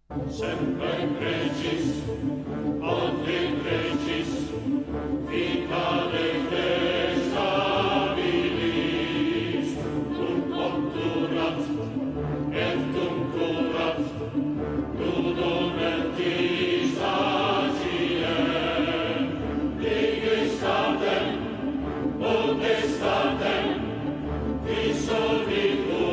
Semper Regis, ad in Regis, vicare te stabilis, obturat, et curat, ludum et sagiem, digestatem, potestatem, dissolvitur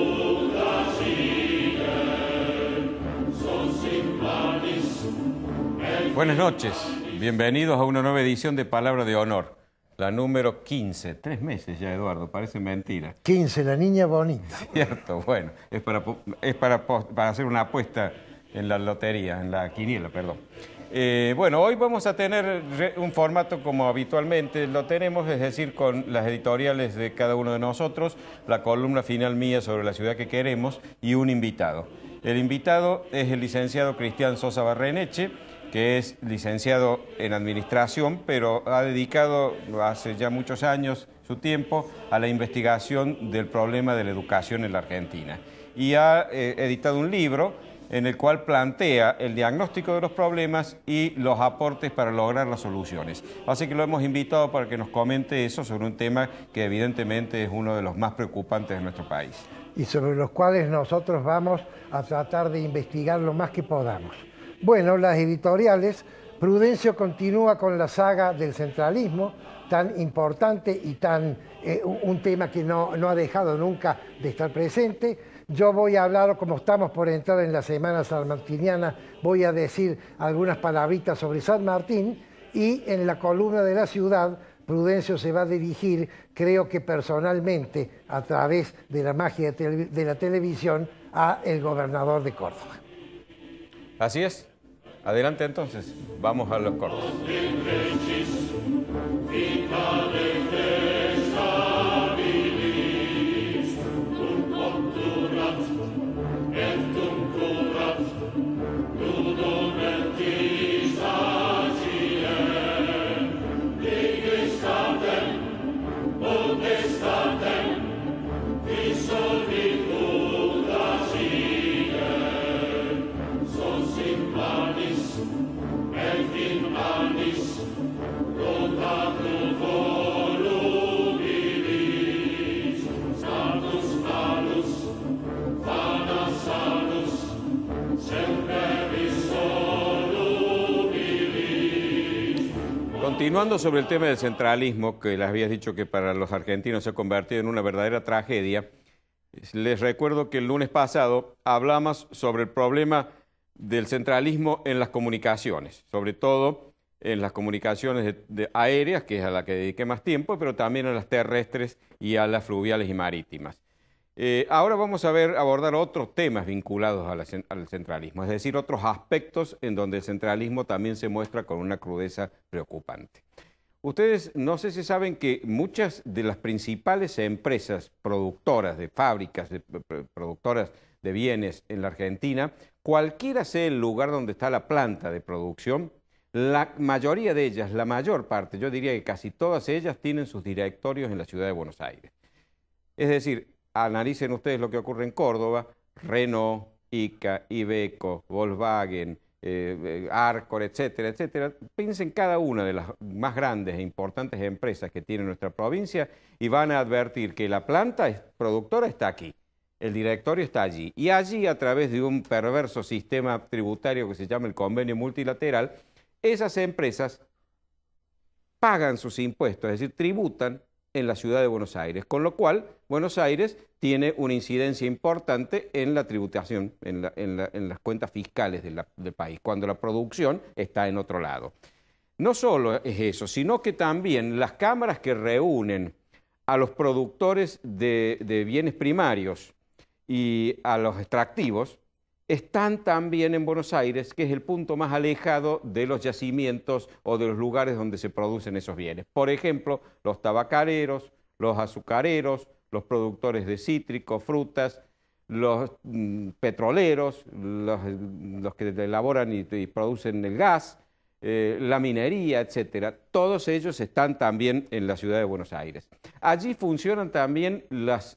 Buenas noches, bienvenidos a una nueva edición de Palabra de Honor, la número 15. 3 meses ya, Eduardo, parece mentira. 15, la niña bonita. Cierto, bueno, es para hacer una apuesta en la lotería, en la quiniela, perdón. Bueno, hoy vamos a tener un formato como habitualmente lo tenemos, es decir, con las editoriales de cada uno de nosotros, la columna final mía sobre la ciudad que queremos y un invitado. El invitado es el licenciado Cristian Sosa Barreneche, que es licenciado en Administración, pero ha dedicado hace ya muchos años su tiempo a la investigación del problema de la educación en la Argentina. Y ha editado un libro en el cual plantea el diagnóstico de los problemas y los aportes para lograr las soluciones. Así que lo hemos invitado para que nos comente eso sobre un tema que evidentemente es uno de los más preocupantes de nuestro país. Y sobre los cuales nosotros vamos a tratar de investigar lo más que podamos. Bueno, las editoriales, Prudencio continúa con la saga del centralismo, tan importante y un tema que no ha dejado nunca de estar presente. Yo voy a hablar, como estamos por entrar en la Semana Sanmartiniana, voy a decir algunas palabritas sobre San Martín, y en la columna de la ciudad, Prudencio se va a dirigir, creo que personalmente, a través de la magia de la televisión, a el gobernador de Córdoba. Así es. Adelante entonces, vamos a los cortos. Continuando sobre el tema del centralismo, que les habías dicho que para los argentinos se ha convertido en una verdadera tragedia, les recuerdo que el lunes pasado hablamos sobre el problema del centralismo en las comunicaciones, sobre todo en las comunicaciones aéreas, que es a la que dediqué más tiempo, pero también a las terrestres y a las fluviales y marítimas. Ahora vamos a abordar otros temas vinculados al centralismo, es decir, otros aspectos en donde el centralismo también se muestra con una crudeza preocupante. Ustedes no sé si saben que muchas de las principales empresas productoras de fábricas, productoras de bienes en la Argentina, cualquiera sea el lugar donde está la planta de producción, la mayoría de ellas, la mayor parte, yo diría que casi todas ellas tienen sus directorios en la ciudad de Buenos Aires. Es decir, analicen ustedes lo que ocurre en Córdoba, Renault, ICA, Iveco, Volkswagen, Arcor, etcétera, etcétera. Piensen cada una de las más grandes e importantes empresas que tiene nuestra provincia y van a advertir que la planta productora está aquí, el directorio está allí. Y allí, a través de un perverso sistema tributario que se llama el convenio multilateral, esas empresas pagan sus impuestos, es decir, tributan en la ciudad de Buenos Aires, con lo cual Buenos Aires tiene una incidencia importante en la tributación, en las cuentas fiscales del país, cuando la producción está en otro lado. No solo es eso, sino que también las cámaras que reúnen a los productores de bienes primarios y a los extractivos están también en Buenos Aires, que es el punto más alejado de los yacimientos o de los lugares donde se producen esos bienes. Por ejemplo, los tabacareros, los azucareros, los productores de cítricos, frutas, los petroleros, los que elaboran y producen el gas, la minería, etcétera. Todos ellos están también en la ciudad de Buenos Aires. Allí funcionan también los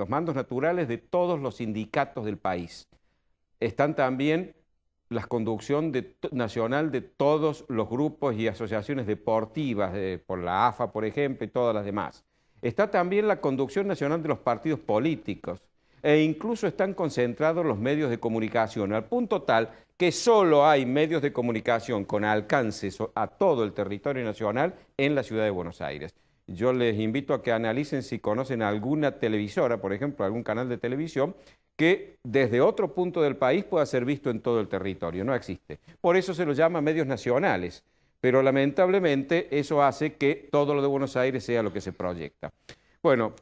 mandos naturales de todos los sindicatos del país. están también la conducción nacional de todos los grupos y asociaciones deportivas, por la AFA, por ejemplo, y todas las demás. Está también la conducción nacional de los partidos políticos, e incluso están concentrados los medios de comunicación, al punto tal que solo hay medios de comunicación con alcance a todo el territorio nacional en la ciudad de Buenos Aires. Yo les invito a que analicen si conocen alguna televisora, por ejemplo, algún canal de televisión, que desde otro punto del país pueda ser visto en todo el territorio. No existe. Por eso se los llama medios nacionales, pero lamentablemente eso hace que todo lo de Buenos Aires sea lo que se proyecta. Bueno,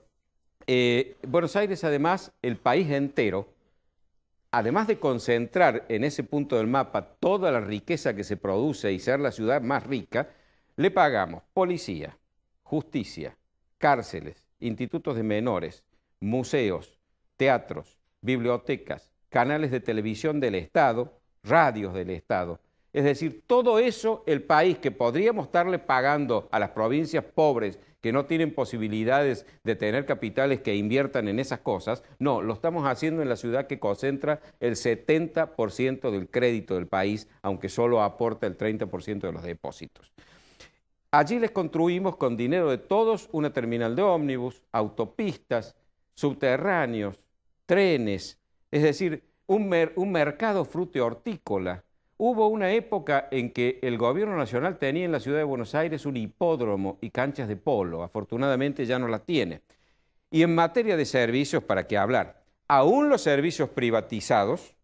Buenos Aires, además, el país entero, además de concentrar en ese punto del mapa toda la riqueza que se produce y ser la ciudad más rica, le pagamos policía, justicia, cárceles, institutos de menores, museos, teatros, bibliotecas, canales de televisión del Estado, radios del Estado. Es decir, todo eso, el país que podríamos estarle pagando a las provincias pobres que no tienen posibilidades de tener capitales que inviertan en esas cosas, no, lo estamos haciendo en la ciudad que concentra el 70% del crédito del país, aunque solo aporta el 30% de los depósitos. Allí les construimos con dinero de todos una terminal de ómnibus, autopistas, subterráneos, trenes, es decir, un mercado fruto-hortícola. Hubo una época en que el gobierno nacional tenía en la ciudad de Buenos Aires un hipódromo y canchas de polo. Afortunadamente ya no las tiene. Y en materia de servicios, ¿para qué hablar? Aún los servicios privatizados,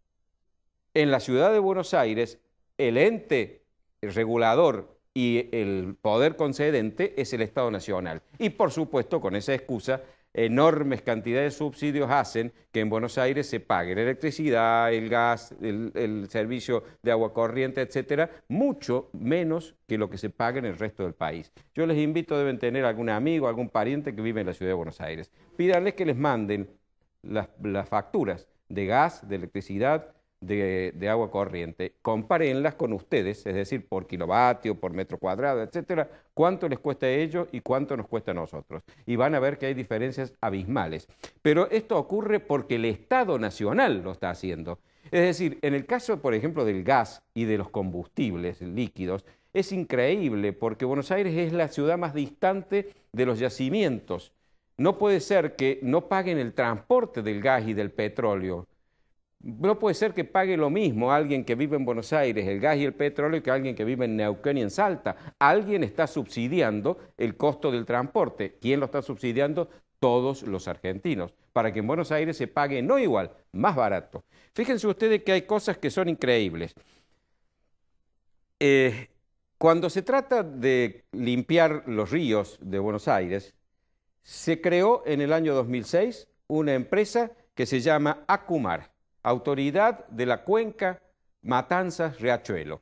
en la ciudad de Buenos Aires, el ente regulador y el poder concedente es el Estado Nacional. Y por supuesto, con esa excusa, enormes cantidades de subsidios hacen que en Buenos Aires se pague la electricidad, el gas, el servicio de agua corriente, etcétera, mucho menos que lo que se paga en el resto del país. Yo les invito, deben tener algún amigo, algún pariente que vive en la ciudad de Buenos Aires. Pídanles que les manden las facturas de gas, de electricidad, de agua corriente, compárenlas con ustedes, es decir, por kilovatio, por metro cuadrado, etcétera, cuánto les cuesta a ellos y cuánto nos cuesta a nosotros. Y van a ver que hay diferencias abismales. Pero esto ocurre porque el Estado Nacional lo está haciendo. Es decir, en el caso, por ejemplo, del gas y de los combustibles líquidos, es increíble porque Buenos Aires es la ciudad más distante de los yacimientos. No puede ser que no paguen el transporte del gas y del petróleo. No puede ser que pague lo mismo alguien que vive en Buenos Aires, el gas y el petróleo, que alguien que vive en Neuquén y en Salta. Alguien está subsidiando el costo del transporte. ¿Quién lo está subsidiando? Todos los argentinos, para que en Buenos Aires se pague no igual, más barato. Fíjense ustedes que hay cosas que son increíbles. Cuando se trata de limpiar los ríos de Buenos Aires, se creó en el año 2006 una empresa que se llama Acumar, Autoridad de la Cuenca Matanzas-Riachuelo.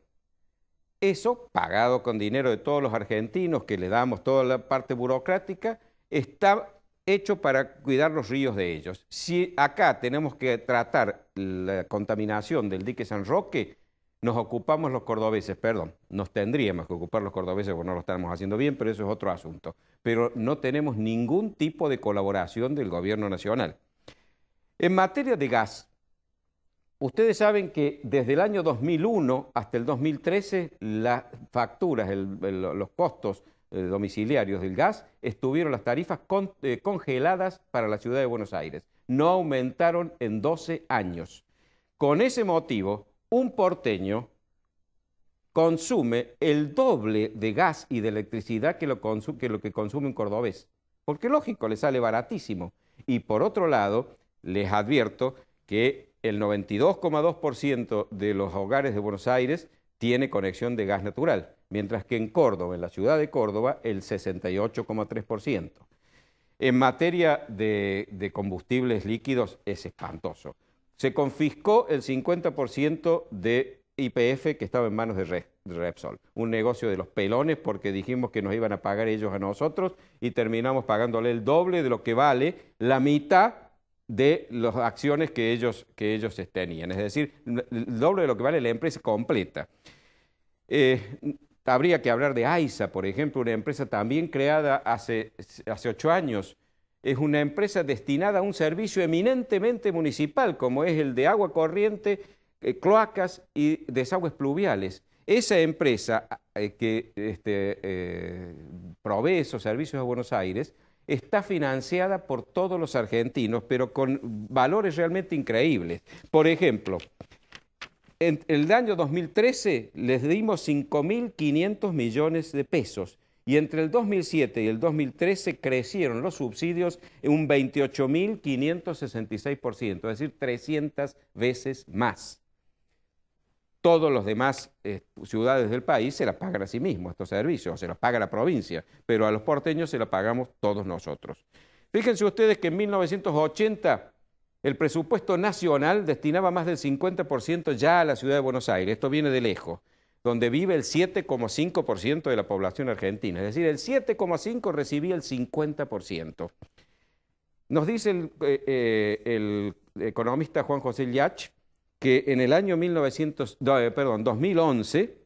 Eso, pagado con dinero de todos los argentinos, que le damos toda la parte burocrática, está hecho para cuidar los ríos de ellos. Si acá tenemos que tratar la contaminación del dique San Roque, nos ocupamos los cordobeses, perdón, nos tendríamos que ocupar los cordobeses porque no lo estamos haciendo bien, pero eso es otro asunto. Pero no tenemos ningún tipo de colaboración del gobierno nacional. En materia de gas, ustedes saben que desde el año 2001 hasta el 2013 las facturas, los costos domiciliarios del gas estuvieron las tarifas congeladas para la ciudad de Buenos Aires. No aumentaron en 12 años. Con ese motivo, un porteño consume el doble de gas y de electricidad que lo que consume un cordobés. Porque lógico, le sale baratísimo. Y por otro lado, les advierto que el 92,2% de los hogares de Buenos Aires tiene conexión de gas natural, mientras que en Córdoba, en la ciudad de Córdoba, el 68,3%. En materia de combustibles líquidos es espantoso. Se confiscó el 50% de YPF que estaba en manos de Repsol, un negocio de los pelones porque dijimos que nos iban a pagar ellos a nosotros y terminamos pagándole el doble de lo que vale la mitad de las acciones que ellos tenían, es decir, el doble de lo que vale la empresa completa. Habría que hablar de AISA, por ejemplo, una empresa también creada hace 8 años. Es una empresa destinada a un servicio eminentemente municipal, como es el de agua corriente, cloacas y desagües pluviales. Esa empresa que provee esos servicios a Buenos Aires está financiada por todos los argentinos, pero con valores realmente increíbles. Por ejemplo, en el año 2013 les dimos 5.500 millones de pesos y entre el 2007 y el 2013 crecieron los subsidios en un 28.566%, es decir, 300 veces más. Todos los demás ciudades del país se las pagan a sí mismos estos servicios, se los paga la provincia, pero a los porteños se los pagamos todos nosotros. Fíjense ustedes que en 1980 el presupuesto nacional destinaba más del 50% ya a la ciudad de Buenos Aires, esto viene de lejos, donde vive el 7,5% de la población argentina, es decir, el 7,5% recibía el 50%. Nos dice el economista Juan José Llach que en el año 2011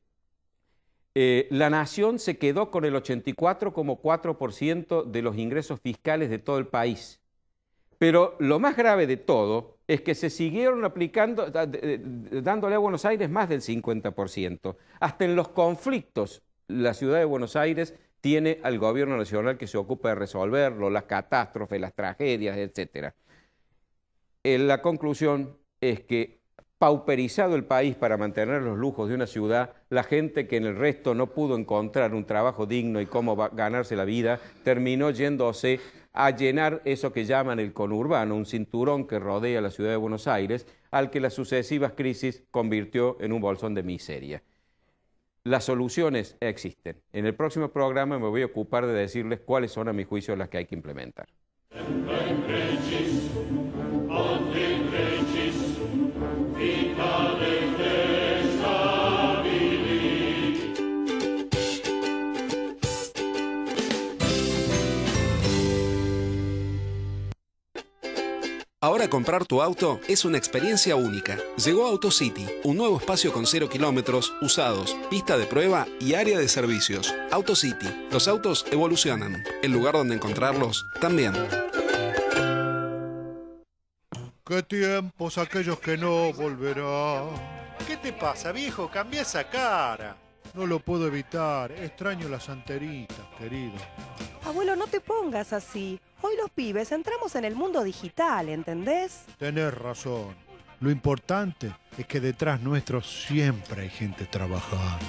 la nación se quedó con el 84,4% de los ingresos fiscales de todo el país. Pero lo más grave de todo es que se siguieron aplicando, dándole a Buenos Aires más del 50%. Hasta en los conflictos, la ciudad de Buenos Aires tiene al gobierno nacional que se ocupa de resolverlo, las catástrofes, las tragedias, etc. La conclusión es que, pauperizado el país para mantener los lujos de una ciudad, la gente que en el resto no pudo encontrar un trabajo digno y cómo ganarse la vida, terminó yéndose a llenar eso que llaman el conurbano, un cinturón que rodea la ciudad de Buenos Aires, al que las sucesivas crisis convirtió en un bolsón de miseria. Las soluciones existen. En el próximo programa me voy a ocupar de decirles cuáles son, a mi juicio, las que hay que implementar. Ahora comprar tu auto es una experiencia única. Llegó AutoCity, un nuevo espacio con 0 kilómetros, usados, pista de prueba y área de servicios. AutoCity, los autos evolucionan. El lugar donde encontrarlos también. ¿Qué tiempos aquellos que no volverán? ¿Qué te pasa, viejo? Cambia esa cara. No lo puedo evitar, extraño las anteritas, querido. Abuelo, no te pongas así. Hoy los pibes entramos en el mundo digital, ¿entendés? Tenés razón. Lo importante es que detrás nuestro siempre hay gente trabajando.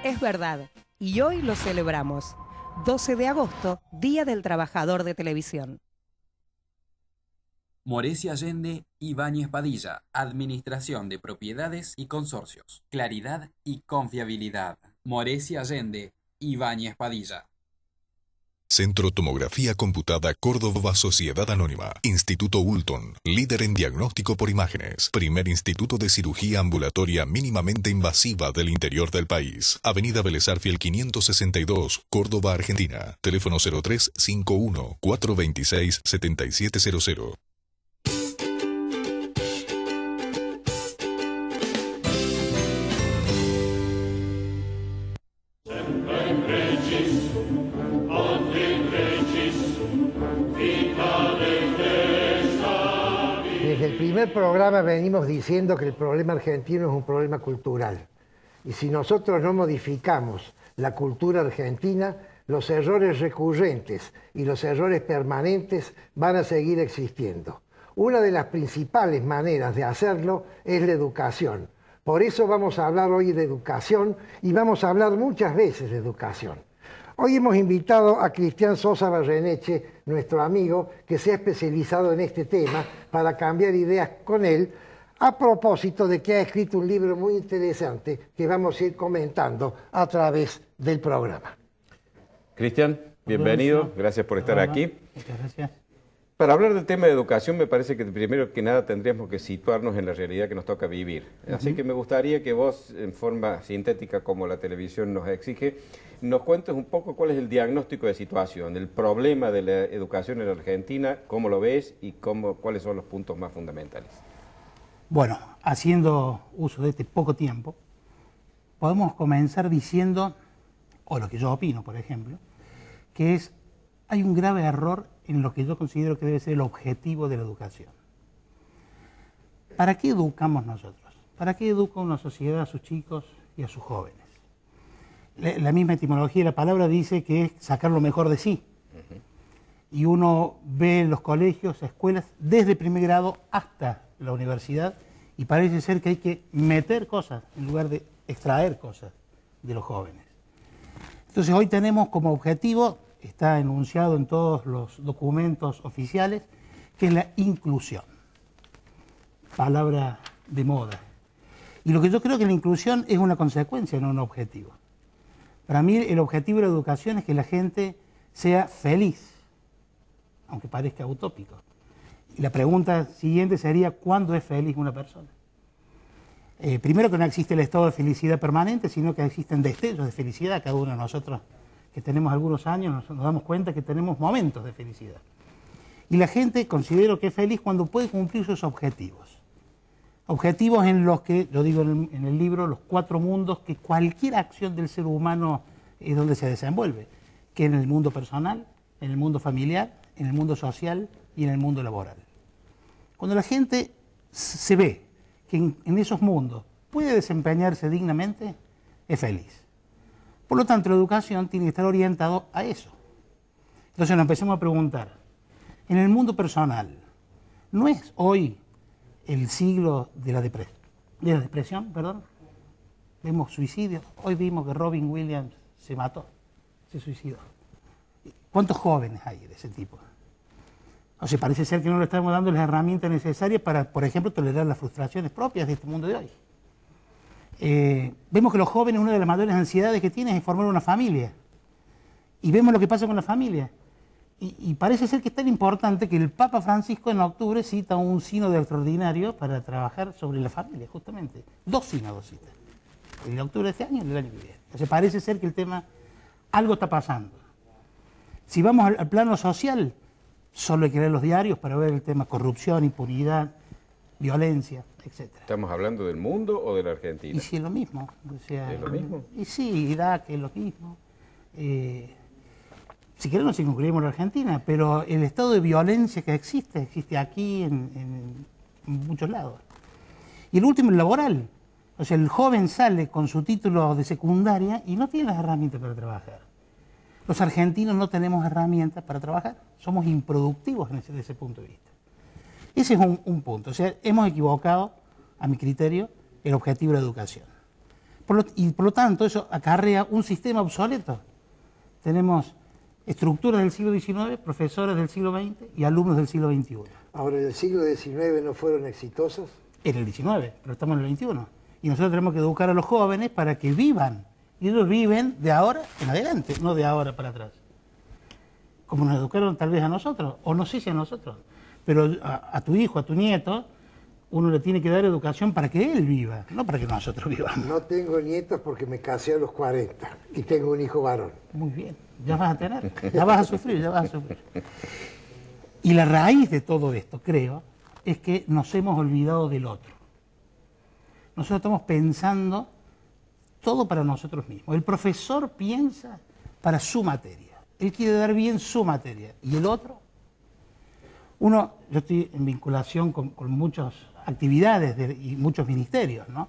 Es verdad, y hoy lo celebramos. 12 de agosto, Día del Trabajador de Televisión. Morecia Allende, Ibáñez Padilla, Administración de Propiedades y Consorcios. Claridad y confiabilidad. Morecia Allende, Ibáñez Padilla. Centro Tomografía Computada Córdoba Sociedad Anónima. Instituto Ulton, líder en diagnóstico por imágenes. Primer instituto de cirugía ambulatoria mínimamente invasiva del interior del país. Avenida Vélez Arfiel 562, Córdoba, Argentina. Teléfono 0351 426 7700. Desde el primer programa venimos diciendo que el problema argentino es un problema cultural. Y si nosotros no modificamos la cultura argentina, los errores recurrentes y los errores permanentes van a seguir existiendo. Una de las principales maneras de hacerlo es la educación. Por eso vamos a hablar hoy de educación y vamos a hablar muchas veces de educación. Hoy hemos invitado a Cristian Sosa Barreneche, nuestro amigo, que se ha especializado en este tema, para cambiar ideas con él, a propósito de que ha escrito un libro muy interesante que vamos a ir comentando a través del programa. Cristian, bienvenido, gracias por estar aquí. Muchas gracias. Para hablar del tema de educación, me parece que primero que nada tendríamos que situarnos en la realidad que nos toca vivir. Así que me gustaría que vos, en forma sintética como la televisión nos exige, nos cuentes un poco cuál es el diagnóstico de situación, el problema de la educación en la Argentina, cómo lo ves y cuáles son los puntos más fundamentales. Bueno, haciendo uso de este poco tiempo, podemos comenzar diciendo, o lo que yo opino, por ejemplo, que hay un grave error en lo que yo considero que debe ser el objetivo de la educación. ¿Para qué educamos nosotros? ¿Para qué educa una sociedad a sus chicos y a sus jóvenes? La misma etimología de la palabra dice que es sacar lo mejor de sí. Y uno ve en los colegios, escuelas, desde primer grado hasta la universidad, y parece ser que hay que meter cosas en lugar de extraer cosas de los jóvenes. Entonces hoy tenemos como objetivo, está enunciado en todos los documentos oficiales, que es la inclusión. Palabra de moda. Y lo que yo creo que la inclusión es una consecuencia, no un objetivo. Para mí el objetivo de la educación es que la gente sea feliz, aunque parezca utópico. Y la pregunta siguiente sería, ¿cuándo es feliz una persona? Primero que no existe el estado de felicidad permanente, sino que existen destellos de felicidad. Cada uno de nosotros que tenemos algunos años nos damos cuenta que tenemos momentos de felicidad. Y la gente considero que es feliz cuando puede cumplir sus objetivos. Objetivos en los que, yo digo en el libro, los 4 mundos que cualquier acción del ser humano es donde se desenvuelve, que en el mundo personal, en el mundo familiar, en el mundo social y en el mundo laboral. Cuando la gente se ve que en esos mundos puede desempeñarse dignamente, es feliz. Por lo tanto, la educación tiene que estar orientada a eso. Entonces nos empezamos a preguntar, en el mundo personal, ¿no es hoy el siglo de la depresión? Vemos suicidios. Hoy vimos que Robin Williams se mató, se suicidó. ¿Cuántos jóvenes hay de ese tipo? O sea, parece ser que no le estamos dando las herramientas necesarias para, por ejemplo, tolerar las frustraciones propias de este mundo de hoy. Vemos que los jóvenes, una de las mayores ansiedades que tienen es formar una familia. Y vemos lo que pasa con la familia. Y parece ser que es tan importante que el Papa Francisco en octubre cita un sínodo extraordinario para trabajar sobre la familia, justamente. 2 sínodos cita. El de octubre de este año y el del año que viene. O sea, parece ser que el tema, algo está pasando. Si vamos al plano social, solo hay que leer los diarios para ver el tema corrupción, impunidad, violencia, etc. ¿Estamos hablando del mundo o de la Argentina? Y sí, es lo mismo. O sea, ¿Es lo mismo? Y sí, Irak es lo mismo. Si queremos nos incluimos en la Argentina, pero el estado de violencia que existe aquí en muchos lados. Y el último, el laboral. O sea, el joven sale con su título de secundaria y no tiene las herramientas para trabajar. Los argentinos no tenemos herramientas para trabajar. Somos improductivos desde ese punto de vista. Ese es un punto. O sea, hemos equivocado, a mi criterio, el objetivo de la educación. Por lo tanto, eso acarrea un sistema obsoleto. Tenemos estructuras del siglo XIX, profesores del siglo XX y alumnos del siglo XXI. Ahora, ¿en el siglo XIX no fueron exitosos? En el XIX, pero estamos en el XXI. Y nosotros tenemos que educar a los jóvenes para que vivan. Y ellos viven de ahora en adelante, no de ahora para atrás. Como nos educaron tal vez a nosotros, o no sé si a nosotros, pero a tu hijo, a tu nieto, uno le tiene que dar educación para que él viva, no para que nosotros vivamos. No tengo nietos porque me casé a los 40 y tengo un hijo varón. Muy bien, ya vas a tener, ya vas a sufrir, ya vas a sufrir. Y la raíz de todo esto, creo, es que nos hemos olvidado del otro. Nosotros estamos pensando todo para nosotros mismos. El profesor piensa para su materia. Él quiere dar bien su materia. ¿Y el otro? Yo estoy en vinculación con muchas actividades y muchos ministerios, ¿no?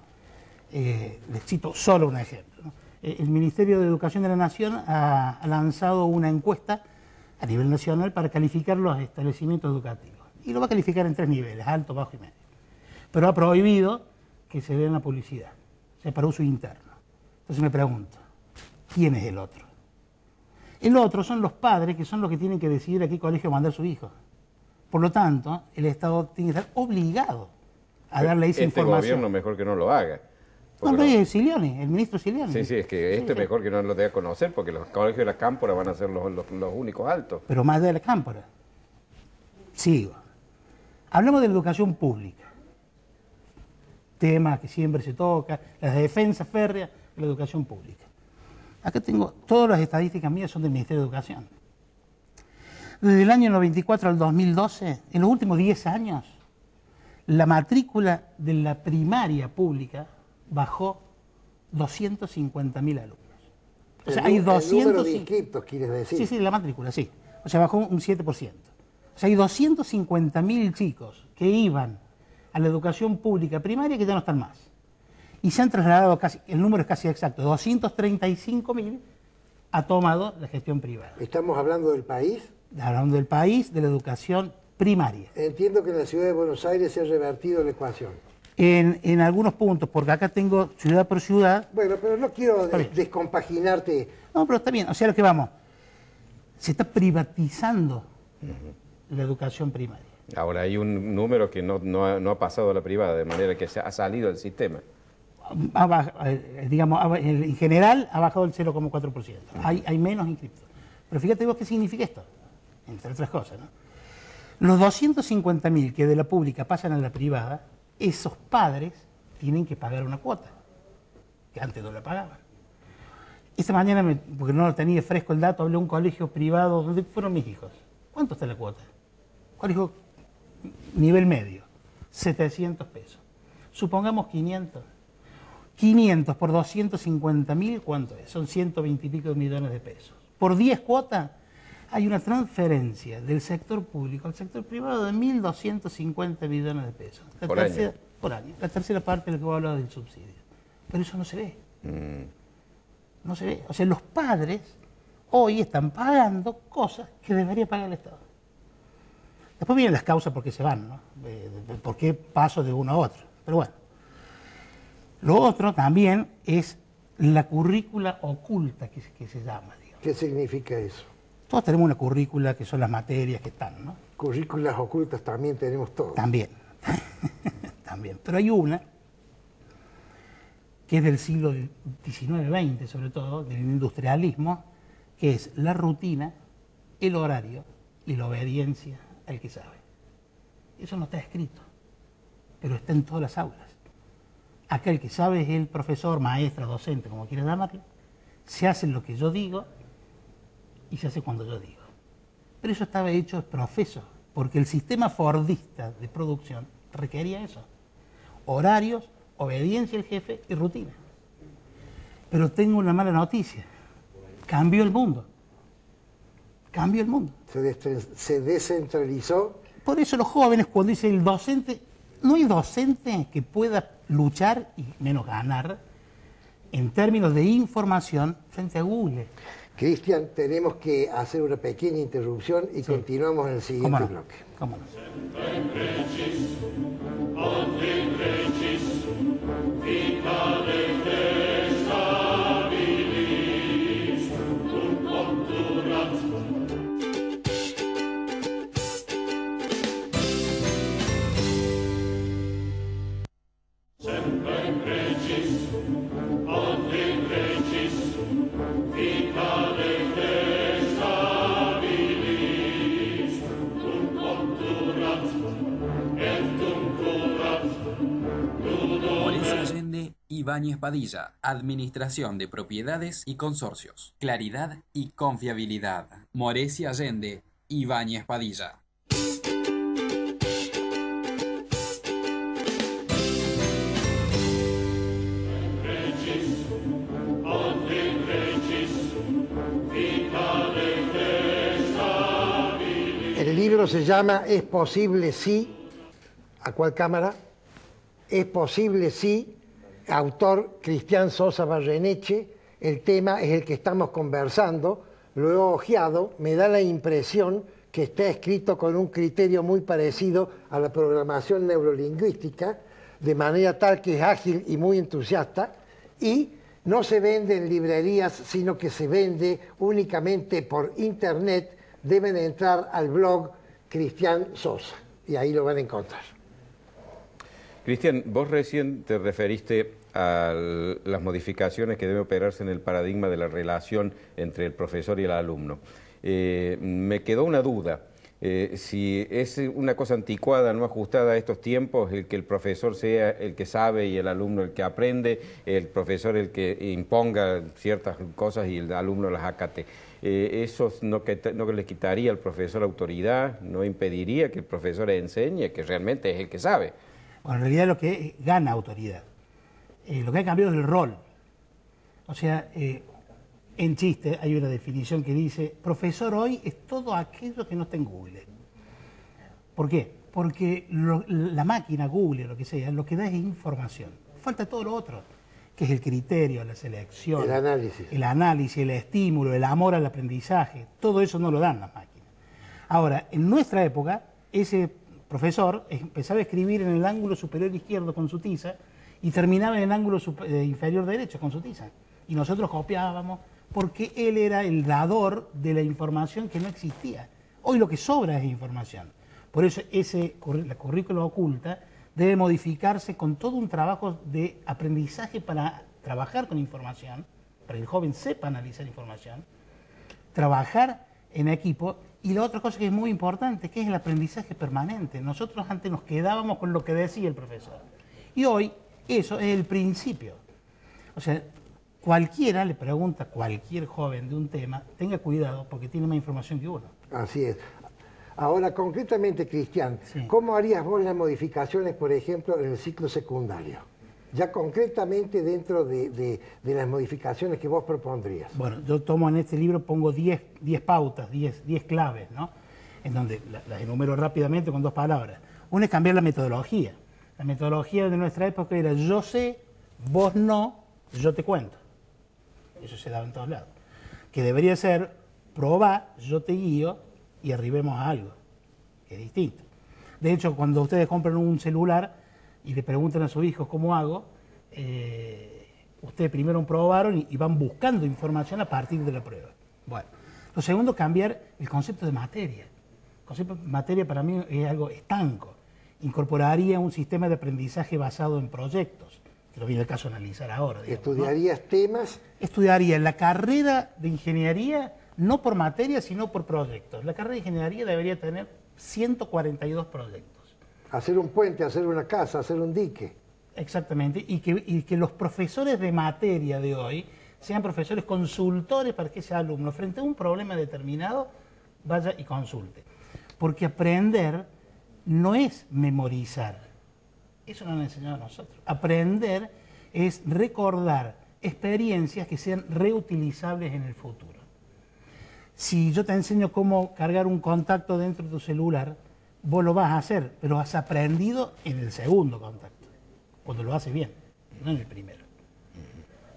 Les cito solo un ejemplo, ¿no? El Ministerio de Educación de la Nación ha lanzado una encuesta a nivel nacional para calificar los establecimientos educativos. Y lo va a calificar en 3 niveles, alto, bajo y medio. Pero ha prohibido que se vea en la publicidad, o sea, para uso interno. Entonces me pregunto, ¿quién es el otro? El otro son los padres, que son los que tienen que decidir a qué colegio mandar a su hijo. Por lo tanto, el Estado tiene que estar obligado a darle esa información. Este gobierno mejor que no lo haga. No, lo es Silioni, el ministro Silioni. Sí, es que es mejor que no lo dé a conocer, porque los colegios de la cámpora van a ser los únicos altos. Pero más allá de la cámpora. Sigo. Hablamos de la educación pública. Tema que siempre se toca, la defensa férrea de la educación pública. Acá tengo, todas las estadísticas mías son del Ministerio de Educación. Desde el año 94 al 2012, en los últimos 10 años, la matrícula de la primaria pública bajó 250.000 alumnos. O sea, hay 200... El número de inscriptos, ¿quieres decir? Sí, la matrícula, sí. O sea, bajó un 7%. O sea, hay 250.000 chicos que iban a la educación pública primaria que ya no están más. Y se han trasladado casi, el número es casi exacto, 235.000 ha tomado la gestión privada. ¿Estamos hablando del país? Hablando del país, de la educación primaria. Entiendo que en la ciudad de Buenos Aires se ha revertido la ecuación. En algunos puntos, porque acá tengo ciudad por ciudad. Bueno, pero no quiero descompaginarte. No, pero está bien, o sea, lo que vamos, se está privatizando la educación primaria. Ahora hay un número que no ha pasado a la privada, de manera que se ha salido del sistema. Digamos, en general ha bajado el 0,4%. Hay menos inscriptos. Pero fíjate vos qué significa esto, entre otras cosas, ¿no? Los 250.000 que de la pública pasan a la privada, esos padres tienen que pagar una cuota, que antes no la pagaban. Esta mañana, porque no lo tenía fresco el dato, hablé a un colegio privado donde fueron mis hijos. ¿Cuánto está la cuota? Colegio nivel medio, 700 pesos. Supongamos 500. 500 por 250.000, ¿cuánto es? Son 120 y pico millones de pesos. Por 10 cuotas hay una transferencia del sector público al sector privado de 1.250 millones de pesos. Por año. La tercera parte de lo que vos hablabas del subsidio. Pero eso no se ve. No se ve. O sea, los padres hoy están pagando cosas que debería pagar el Estado. Después vienen las causas por qué se van, ¿no? Por qué paso de uno a otro. Pero bueno. Lo otro también es la currícula oculta que se llama. Digamos. ¿Qué significa eso? Todos tenemos una currícula que son las materias que están, ¿no? Currículas ocultas también tenemos todos. También. También. Pero hay una que es del siglo XIX-XX, sobre todo, del industrialismo, que es la rutina, el horario y la obediencia al que sabe. Eso no está escrito, pero está en todas las aulas. Acá el que sabe es el profesor, maestra, docente, como quieras llamarlo. Se hace lo que yo digo y se hace cuando yo digo. Pero eso estaba hecho profeso, porque el sistema fordista de producción requería eso. Horarios, obediencia al jefe y rutina. Pero tengo una mala noticia. Cambió el mundo. Cambió el mundo. Se descentralizó. Por eso los jóvenes, cuando dicen el docente, no hay docente que pueda luchar y menos ganar en términos de información frente a Google. Cristian, tenemos que hacer una pequeña interrupción y continuamos en el siguiente bloque. ¿Cómo no? Ibáñez Padilla, Administración de Propiedades y Consorcios. Claridad y confiabilidad. Morecia Allende, Ibáñez Padilla. El libro se llama Es posible sí. ¿A cuál cámara? Es posible sí. Autor Cristian Sosa Barreneche. El tema es el que estamos conversando. Lo he hojeado. Me da la impresión que está escrito con un criterio muy parecido a la programación neurolingüística, de manera tal que es ágil y muy entusiasta, y no se vende en librerías, sino que se vende únicamente por internet. Deben entrar al blog Cristian Sosa y ahí lo van a encontrar. Cristian, vos recién te referiste a las modificaciones que deben operarse en el paradigma de la relación entre el profesor y el alumno. Me quedó una duda. Si es una cosa anticuada, no ajustada a estos tiempos, el que el profesor sea el que sabe y el alumno el que aprende, el profesor el que imponga ciertas cosas y el alumno las acate. ¿Eso no le quitaría al profesor autoridad, no impediría que el profesor enseñe, que realmente es el que sabe? Bueno, en realidad lo que gana autoridad, lo que ha cambiado es el rol. O sea, en chiste hay una definición que dice, profesor hoy es todo aquello que no está en Google. ¿Por qué? Porque la máquina, Google, lo que sea, lo que da es información, falta todo lo otro, que es el criterio, la selección, El análisis, el estímulo, el amor al aprendizaje. Todo eso no lo dan las máquinas. Ahora, en nuestra época, ese profesor empezaba a escribir en el ángulo superior izquierdo con su tiza y terminaba en el ángulo inferior derecho con su tiza. Y nosotros copiábamos porque él era el dador de la información que no existía. Hoy lo que sobra es información. Por eso la currícula oculta debe modificarse con todo un trabajo de aprendizaje para trabajar con información, para que el joven sepa analizar información, trabajar en equipo. Y la otra cosa que es muy importante, que es el aprendizaje permanente. Nosotros antes nos quedábamos con lo que decía el profesor. Y hoy eso es el principio. O sea, cualquiera le pregunta a cualquier joven de un tema, tenga cuidado porque tiene más información que uno. Así es. Ahora, concretamente, Cristian, Sí. ¿cómo harías vos las modificaciones, por ejemplo, en el ciclo secundario? Ya concretamente dentro de las modificaciones que vos propondrías. Bueno, yo tomo en este libro, pongo 10 pautas, 10 claves, ¿no? En donde las enumero rápidamente con 2 palabras. Una es cambiar la metodología. La metodología de nuestra época era yo sé, vos no, yo te cuento. Eso se daba en todos lados. Que debería ser probá, yo te guío y arribemos a algo, que es distinto. De hecho, cuando ustedes compran un celular y le preguntan a sus hijos cómo hago, ustedes primero probaron y van buscando información a partir de la prueba. Bueno, lo segundo, cambiar el concepto de materia. El concepto de materia para mí es algo estanco. Incorporaría un sistema de aprendizaje basado en proyectos, que no viene el caso de analizar ahora. Digamos, ¿Estudiarías temas? Estudiaría la carrera de ingeniería no por materia, sino por proyectos. La carrera de ingeniería debería tener 142 proyectos. Hacer un puente, hacer una casa, hacer un dique. Exactamente, y que los profesores de materia de hoy sean profesores consultores para que ese alumno, frente a un problema determinado, vaya y consulte. Porque aprender no es memorizar. Eso no nos han enseñado a nosotros. Aprender es recordar experiencias que sean reutilizables en el futuro. Si yo te enseño cómo cargar un contacto dentro de tu celular, vos lo vas a hacer, pero has aprendido en el segundo contacto, cuando lo haces bien, no en el primero.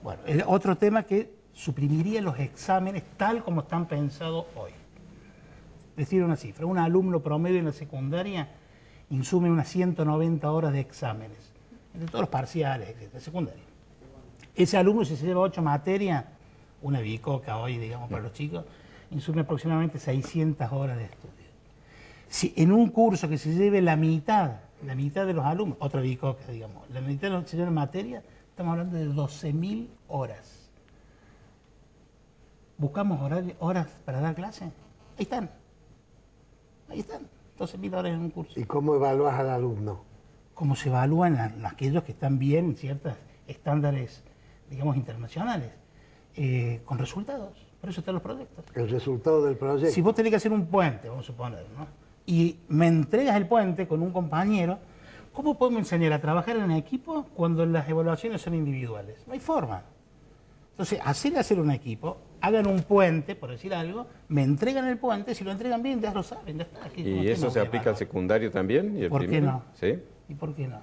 Bueno, el otro tema que suprimiría los exámenes tal como están pensados hoy. Decir una cifra, un alumno promedio en la secundaria insume unas 190 horas de exámenes, entre todos los parciales de secundaria. Ese alumno, si se lleva 8 materias, una bicoca hoy, digamos, para los chicos, insume aproximadamente 600 horas de estudio. Si en un curso que se lleve la mitad de los alumnos, otra bicoca, digamos, la mitad de los que se llevan materia, estamos hablando de 12.000 horas. ¿Buscamos horas para dar clase? Ahí están. Ahí están, 12.000 horas en un curso. ¿Y cómo evalúas al alumno? Cómo se evalúan aquellos que están bien en ciertos estándares, digamos, internacionales, con resultados. Por eso están los proyectos. El resultado del proyecto. Si vos tenés que hacer un puente, vamos a suponer, ¿no? Y me entregas el puente con un compañero, ¿cómo podemos enseñar a trabajar en equipo cuando las evaluaciones son individuales? No hay forma. Entonces, hacer un equipo, hagan un puente, por decir algo, me entregan el puente, si lo entregan bien, ya lo saben, ya está. Aquí, ¿Y eso se aplica al secundario también? ¿Y el ¿Por qué primero? no? ¿Sí? ¿Y por qué no?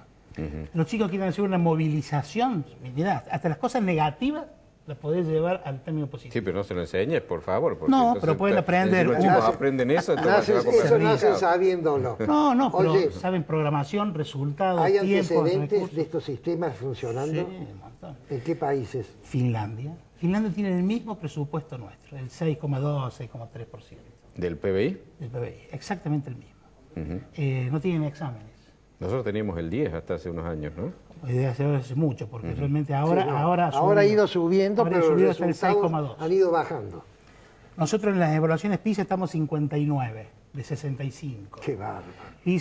Los chicos quieren hacer una movilización, mirá, hasta las cosas negativas las podés llevar al término positivo. Sí, pero no se lo enseñes, por favor. porque No, entonces pero pueden aprender. Si los chicos aprenden eso, entonces se va a Eso convertir en nace caos. sabiéndolo. No, pero Oye, saben programación, resultados, ¿hay tiempos, antecedentes recursos. de estos sistemas funcionando? Sí, un montón. ¿En qué países? Finlandia. Finlandia tiene el mismo presupuesto nuestro, el 6,2, 6,3% ¿Del PBI? del PBI, exactamente el mismo. No tienen exámenes. Nosotros teníamos el 10 hasta hace unos años, ¿no? Desde hace mucho, porque realmente ahora, Sí, no. ahora ha ido subiendo, ahora ha pero subido los hasta el resultados 6,2. han ido bajando. Nosotros en las evaluaciones PISA estamos 59 de 65. Qué bárbaro. Y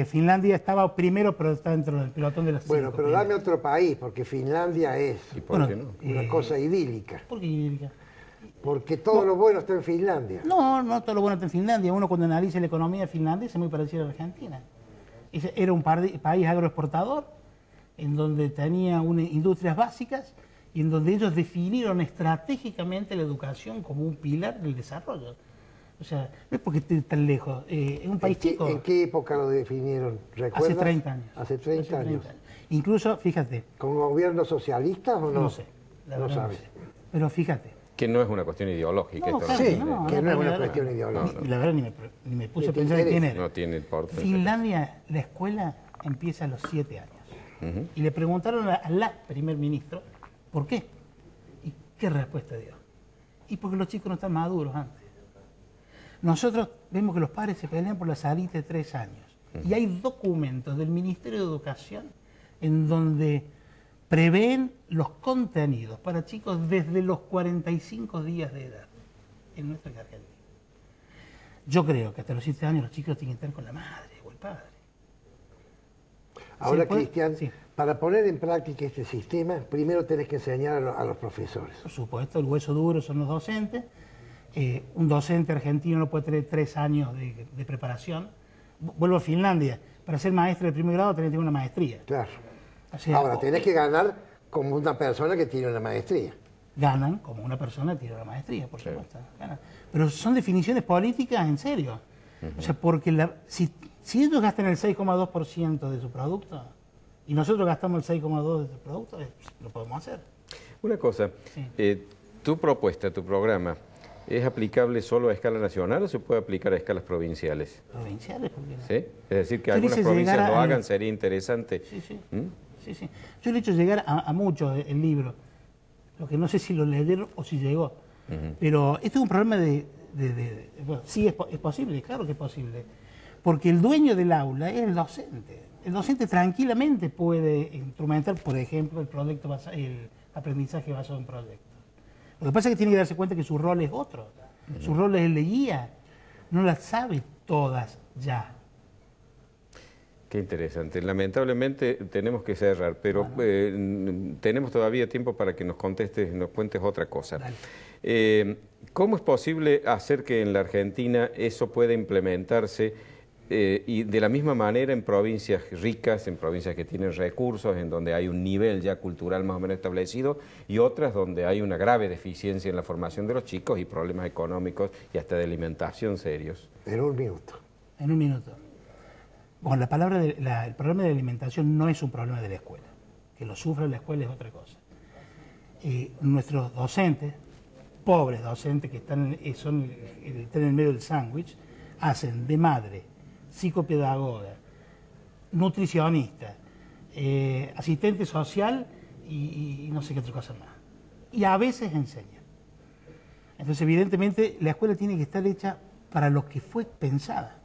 Finlandia estaba primero, pero está dentro del pelotón de las Bueno, 5 pero primeras. dame otro país, porque Finlandia es ¿Y por Bueno, qué no? una cosa idílica. ¿Por qué? Porque todo lo bueno está en Finlandia. No todo lo bueno está en Finlandia. Uno cuando analiza la economía finlandesa es muy parecida a la Argentina. Era un país agroexportador, en donde tenía industrias básicas y en donde ellos definieron estratégicamente la educación como un pilar del desarrollo. O sea, no es porque esté tan lejos, es un país chico. ¿En qué época lo definieron? ¿Recuerdas? Hace 30 años. Hace 30 años. Incluso, fíjate. ¿Con gobiernos socialistas o no? No sé. No sabes. Pero fíjate. Que no es una cuestión ideológica. No, esto Sí, no, que no es una la cuestión verdad, ideológica. La verdad ni me puse a Ni te pensar en quién interesa. era. No tiene importe. Finlandia, la escuela empieza a los 7 años. Y le preguntaron a la primer ministro, ¿por qué? ¿Y qué respuesta dio? Y porque los chicos no están maduros antes. Nosotros vemos que los padres se pelean por la salita de 3 años. Y hay documentos del Ministerio de Educación en donde prevén los contenidos para chicos desde los 45 días de edad en nuestra Argentina. Yo creo que hasta los 7 años los chicos tienen que estar con la madre o el padre. Ahora, puede? Cristian, Sí. para poner en práctica este sistema, primero tenés que enseñar a los profesores. Por supuesto, el hueso duro son los docentes. Un docente argentino no puede tener 3 años de preparación. Vuelvo a Finlandia. Para ser maestro de primer grado tenés que tener una maestría. Claro. O sea, Ahora, tenés que ganar como una persona que tiene una maestría. ganan como una persona que tiene una maestría, por supuesto. Ganan. Pero son definiciones políticas en serio. O sea, porque si ellos gastan el 6,2% de su producto y nosotros gastamos el 6,2% de su producto, lo podemos hacer. Una cosa, Sí. tu propuesta, tu programa, ¿es aplicable solo a escala nacional o se puede aplicar a escalas provinciales? Provinciales, ¿por qué no? ¿Sí? Es decir, que Yo algunas hice provincias llegar lo a- hagan, sería interesante. Sí, sí. ¿Mm? Sí, sí. Yo le he hecho llegar a muchos el libro, lo que no sé si lo leyeron o si llegó. Pero esto es un problema bueno, sí es posible, claro que es posible. Porque el dueño del aula es el docente. El docente tranquilamente puede instrumentar, por ejemplo, el aprendizaje basado en proyectos. Lo que pasa es que tiene que darse cuenta que su rol es otro. Su rol es el de guía. No las sabe todas ya. Qué interesante. Lamentablemente tenemos que cerrar, pero tenemos todavía tiempo para que nos contestes, nos cuentes otra cosa. ¿Cómo es posible hacer que en la Argentina eso pueda implementarse y de la misma manera en provincias ricas, en provincias que tienen recursos, en donde hay un nivel ya cultural más o menos establecido y otras donde hay una grave deficiencia en la formación de los chicos y problemas económicos y hasta de alimentación serios? En un minuto. En un minuto. Bueno, el problema de alimentación no es un problema de la escuela. Que lo sufra la escuela es otra cosa. Nuestros docentes, pobres docentes que están en el medio del sándwich, hacen de madre, psicopedagoga, nutricionista, asistente social y no sé qué otra cosa más. Y a veces enseñan. Entonces, evidentemente, la escuela tiene que estar hecha para lo que fue pensada.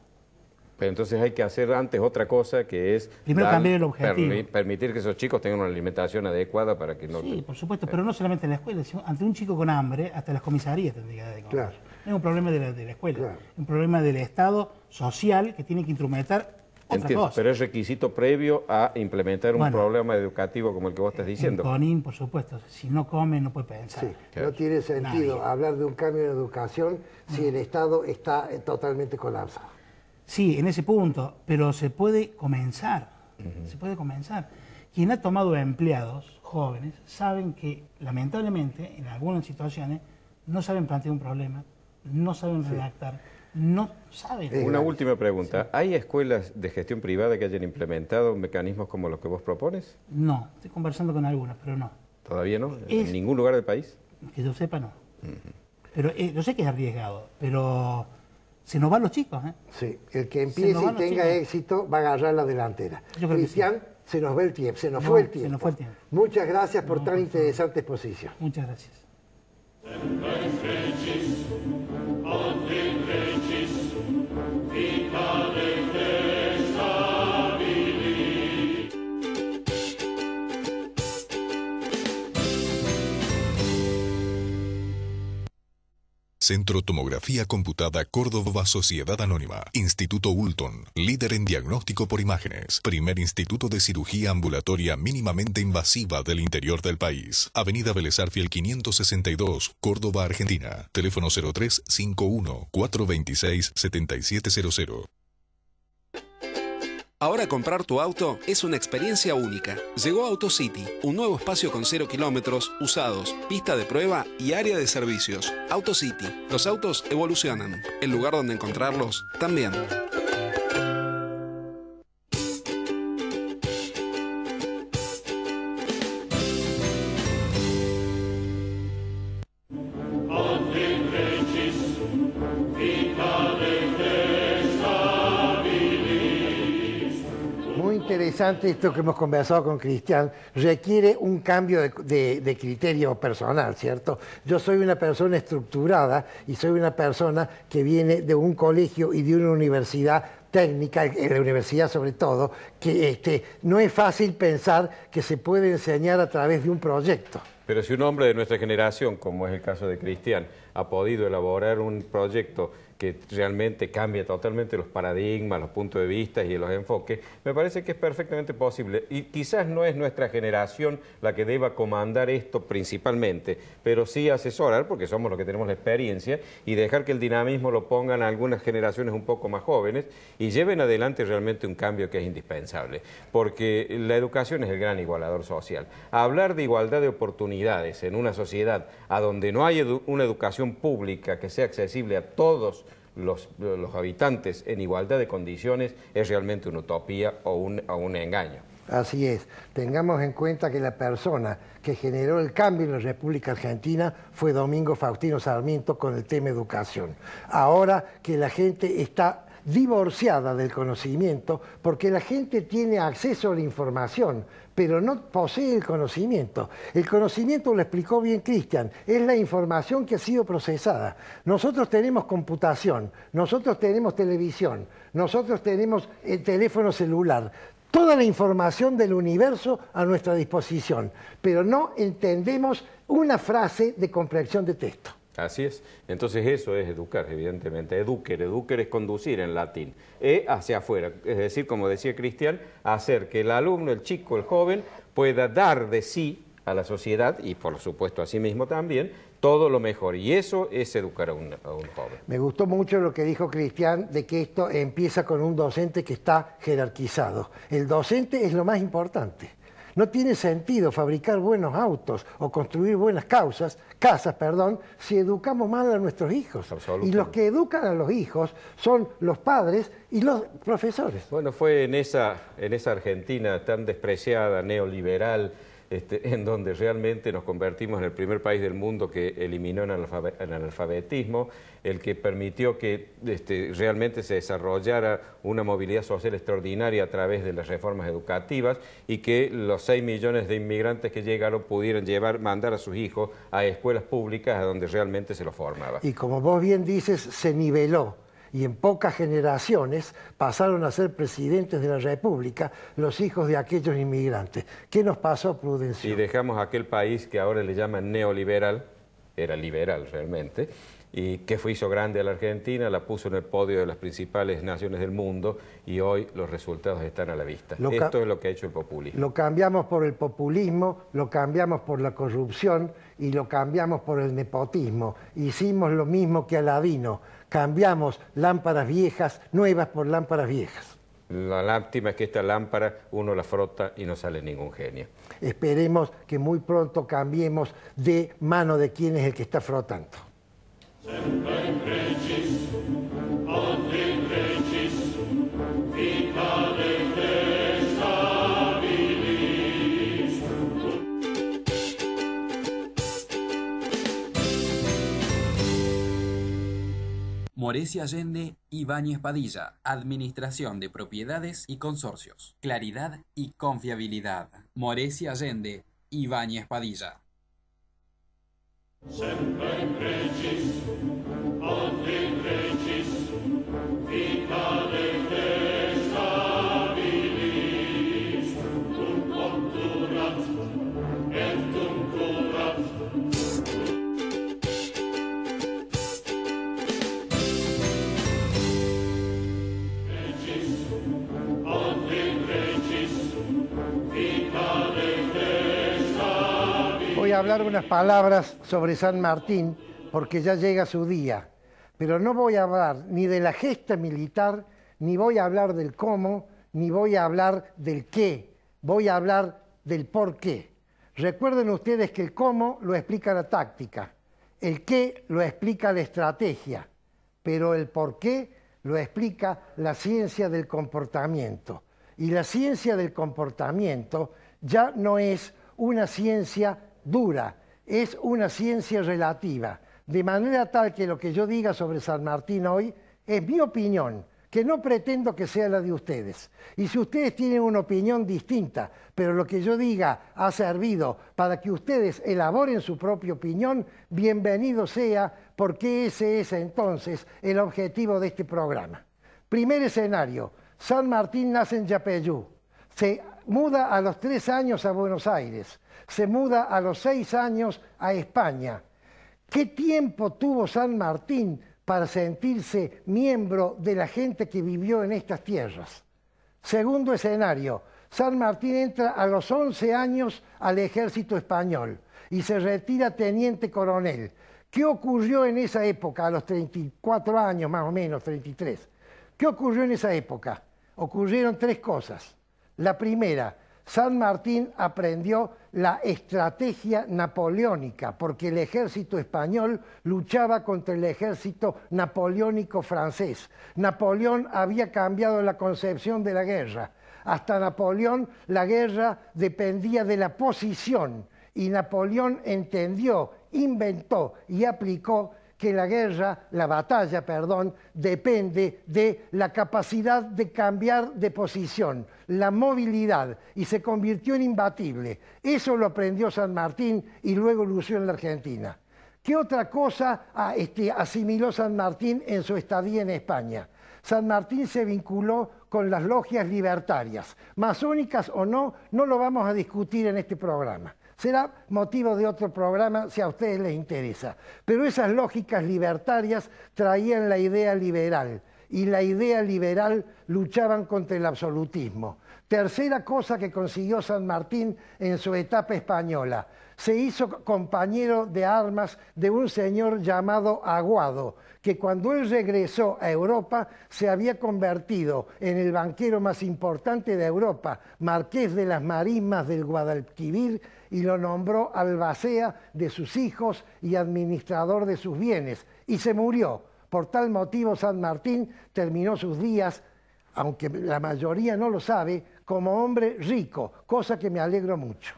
Pero entonces hay que hacer antes otra cosa que es... Primero cambiar el objetivo. Permitir que esos chicos tengan una alimentación adecuada para que no... Sí, por supuesto, pero no solamente en la escuela, sino ante un chico con hambre, hasta las comisarías tendría que dar de comer. Claro. No es un problema de la escuela, Claro. es un problema del Estado social que tiene que instrumentar otra Entiendo, cosa. pero es requisito previo a implementar un Bueno. programa educativo como el que vos estás diciendo. El CONIN, por supuesto, si no come no puede pensar. Sí, Claro. no tiene sentido Nadie. hablar de un cambio en educación si el Estado está totalmente colapsado. Sí, en ese punto, pero se puede comenzar, se puede comenzar. Quien ha tomado empleados jóvenes saben que, lamentablemente, en algunas situaciones, no saben plantear un problema, no saben redactar, no saben... Una última pregunta. ¿Hay escuelas de gestión privada que hayan implementado mecanismos como los que vos propones? No, estoy conversando con algunas, pero no. ¿Todavía no? Es- ¿En ningún lugar del país? Que yo sepa, no. Pero yo sé que es arriesgado, pero se nos van los chicos, ¿eh? Sí, el que nos empiece van y los tenga chicos. éxito va a agarrar la delantera. Yo creo que Cristian, se nos va el tiempo, se nos No, fue el se tiempo. nos fue el tiempo. Muchas gracias por No, tan por interesante exposición. Muchas gracias. Centro Tomografía Computada Córdoba Sociedad Anónima. Instituto Ulton, líder en diagnóstico por imágenes. Primer instituto de cirugía ambulatoria mínimamente invasiva del interior del país. Avenida Vélez Arfiel 562, Córdoba, Argentina. Teléfono 0351 426 7700. Ahora comprar tu auto es una experiencia única. Llegó AutoCity, un nuevo espacio con 0 kilómetros, usados, pista de prueba y área de servicios. AutoCity, los autos evolucionan. El lugar donde encontrarlos también. Interesante esto que hemos conversado con Cristian, requiere un cambio de criterio personal, ¿cierto? Yo soy una persona estructurada y soy una persona que viene de un colegio y de una universidad técnica, en la universidad sobre todo, que no es fácil pensar que se puede enseñar a través de un proyecto. Pero si un hombre de nuestra generación, como es el caso de Cristian, ha podido elaborar un proyecto que realmente cambia totalmente los paradigmas, los puntos de vista y los enfoques, me parece que es perfectamente posible. Y quizás no es nuestra generación la que deba comandar esto principalmente, pero sí asesorar, porque somos los que tenemos la experiencia, y dejar que el dinamismo lo pongan a algunas generaciones un poco más jóvenes y lleven adelante realmente un cambio que es indispensable. Porque la educación es el gran igualador social. Hablar de igualdad de oportunidades en una sociedad a donde no hay una educación pública que sea accesible a todos los habitantes en igualdad de condiciones es realmente una utopía o un engaño. Así es. Tengamos en cuenta que la persona que generó el cambio en la República Argentina fue Domingo Faustino Sarmiento con el tema educación. Ahora que la gente está divorciada del conocimiento, porque la gente tiene acceso a la información, pero no posee el conocimiento. El conocimiento, lo explicó bien Cristian, es la información que ha sido procesada. Nosotros tenemos computación, nosotros tenemos televisión, nosotros tenemos el teléfono celular, toda la información del universo a nuestra disposición, pero no entendemos una frase de comprensión de texto. Así es. Entonces eso es educar, evidentemente. Educar es conducir en latín. Hacia afuera. Es decir, como decía Cristian, hacer que el alumno, el chico, el joven, pueda dar de sí a la sociedad y por supuesto a sí mismo también, todo lo mejor. Y eso es educar a un joven. Me gustó mucho lo que dijo Cristian de que esto empieza con un docente que está jerarquizado. El docente es lo más importante. No tiene sentido fabricar buenos autos o construir buenas casas, si educamos mal a nuestros hijos. Y los que educan a los hijos son los padres y los profesores. Bueno, fue en esa Argentina tan despreciada, neoliberal, en donde realmente nos convertimos en el primer país del mundo que eliminó el analfabetismo, el que permitió que realmente se desarrollara una movilidad social extraordinaria a través de las reformas educativas y que los 6 millones de inmigrantes que llegaron pudieran mandar a sus hijos a escuelas públicas a donde realmente se los formaba. Y como vos bien dices, se niveló. Y en pocas generaciones pasaron a ser presidentes de la República los hijos de aquellos inmigrantes. ¿Qué nos pasó, Prudencio? Y dejamos aquel país que ahora le llaman neoliberal, era liberal realmente, y que hizo grande a la Argentina, la puso en el podio de las principales naciones del mundo y hoy los resultados están a la vista. Esto es lo que ha hecho el populismo. Lo cambiamos por el populismo, lo cambiamos por la corrupción y lo cambiamos por el nepotismo. Hicimos lo mismo que Aladino. Cambiamos lámparas viejas, nuevas por lámparas viejas. La lástima es que esta lámpara uno la frota y no sale ningún genio. Esperemos que muy pronto cambiemos de mano de quién es el que está frotando. Morecia Allende, Ibáñez Padilla, Administración de Propiedades y Consorcios. Claridad y confiabilidad. Morecia Allende, Ibáñez Padilla. Semper Regis, Ante Regis, Vicale te stabilis, cum obturat, et cum curat. Voy a hablar unas palabras sobre San Martín porque ya llega su día, pero no voy a hablar ni de la gesta militar, ni voy a hablar del cómo, ni voy a hablar del qué, voy a hablar del por qué. Recuerden ustedes que el cómo lo explica la táctica, el qué lo explica la estrategia, pero el por qué lo explica la ciencia del comportamiento. Y la ciencia del comportamiento ya no es una ciencia dura, es una ciencia relativa, de manera tal que lo que yo diga sobre San Martín hoy es mi opinión, que no pretendo que sea la de ustedes. Y si ustedes tienen una opinión distinta, pero lo que yo diga ha servido para que ustedes elaboren su propia opinión, bienvenido sea, porque ese es entonces el objetivo de este programa. Primer escenario, San Martín nace en Yapeyú, se muda a los 3 años a Buenos Aires, se muda a los 6 años a España. ¿Qué tiempo tuvo San Martín para sentirse miembro de la gente que vivió en estas tierras? Segundo escenario, San Martín entra a los 11 años al ejército español y se retira teniente coronel. ¿Qué ocurrió en esa época, a los 34 años más o menos, 33? ¿Qué ocurrió en esa época? Ocurrieron 3 cosas. La primera, San Martín aprendió la estrategia napoleónica, porque el ejército español luchaba contra el ejército napoleónico francés. Napoleón había cambiado la concepción de la guerra. Hasta Napoleón la guerra dependía de la posición, y Napoleón entendió, inventó y aplicó que la batalla, depende de la capacidad de cambiar de posición, la movilidad, y se convirtió en imbatible. Eso lo aprendió San Martín y luego lo usó en la Argentina. ¿Qué otra cosa asimiló San Martín en su estadía en España? San Martín se vinculó con las logias libertarias, masónicas o no, no lo vamos a discutir en este programa. Será motivo de otro programa si a ustedes les interesa. Pero esas lógicas libertarias traían la idea liberal, y la idea liberal luchaban contra el absolutismo. Tercera cosa que consiguió San Martín en su etapa española: se hizo compañero de armas de un señor llamado Aguado, que cuando él regresó a Europa se había convertido en el banquero más importante de Europa, marqués de las marismas del Guadalquivir, y lo nombró albacea de sus hijos y administrador de sus bienes, y se murió. Por tal motivo San Martín terminó sus días, aunque la mayoría no lo sabe, como hombre rico, cosa que me alegro mucho.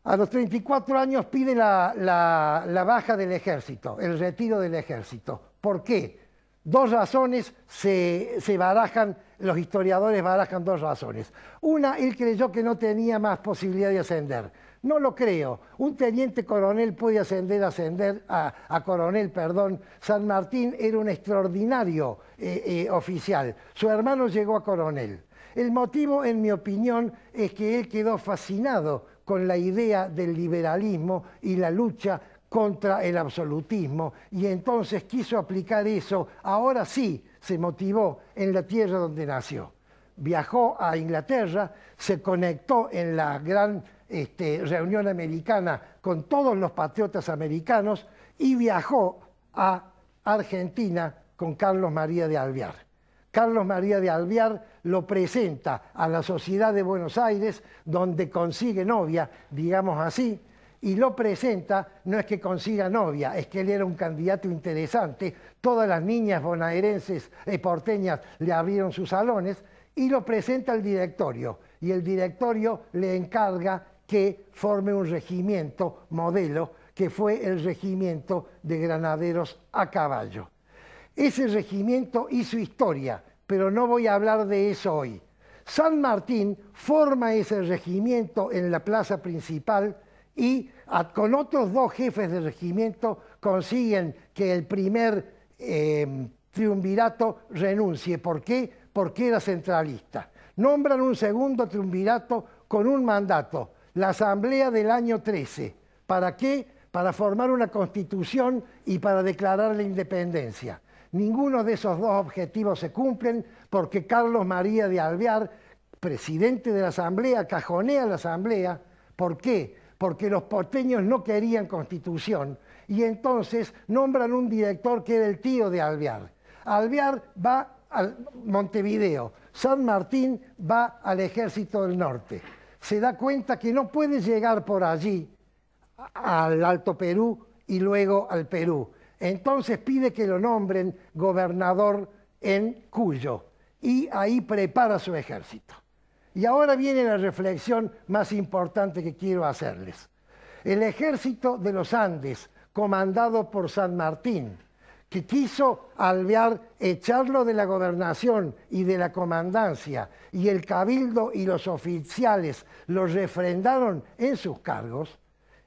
A los 34 años pide la baja del ejército, el retiro del ejército. ¿Por qué? 2 razones se barajan, los historiadores barajan 2 razones. Una, él creyó que no tenía más posibilidad de ascender. No lo creo. Un teniente coronel puede ascender a coronel. San Martín era un extraordinario oficial. Su hermano llegó a coronel. El motivo, en mi opinión, es que él quedó fascinado con la idea del liberalismo y la lucha contra el absolutismo, y entonces quiso aplicar eso. Ahora sí se motivó en la tierra donde nació. Viajó a Inglaterra, se conectó en la gran reunión americana con todos los patriotas americanos y viajó a Argentina con Carlos María de Alvear. Carlos María de Alvear lo presenta a la Sociedad de Buenos Aires, donde consigue novia, digamos así, y lo presenta, no es que consiga novia, es que él era un candidato interesante. Todas las niñas bonaerenses porteñas le abrieron sus salones, y lo presenta al directorio, y el directorio le encarga que forme un regimiento modelo, que fue el regimiento de granaderos a caballo. Ese regimiento hizo historia, pero no voy a hablar de eso hoy. San Martín forma ese regimiento en la plaza principal y con otros 2 jefes de regimiento consiguen que el primer triunvirato renuncie. ¿Por qué? Porque era centralista. Nombran un segundo triunvirato con un mandato, la Asamblea del año 13. ¿Para qué? Para formar una constitución y para declarar la independencia. Ninguno de esos 2 objetivos se cumplen, porque Carlos María de Alvear, presidente de la Asamblea, cajonea la Asamblea. ¿Por qué? Porque los porteños no querían constitución, y entonces nombran un director que era el tío de Alvear. Alvear va a Montevideo, San Martín va al Ejército del Norte. Se da cuenta que no puede llegar por allí al Alto Perú y luego al Perú. Entonces pide que lo nombren gobernador en Cuyo y ahí prepara su ejército. Y ahora viene la reflexión más importante que quiero hacerles. El ejército de los Andes, comandado por San Martín, que quiso Alvear echarlo de la gobernación y de la comandancia, y el cabildo y los oficiales lo refrendaron en sus cargos,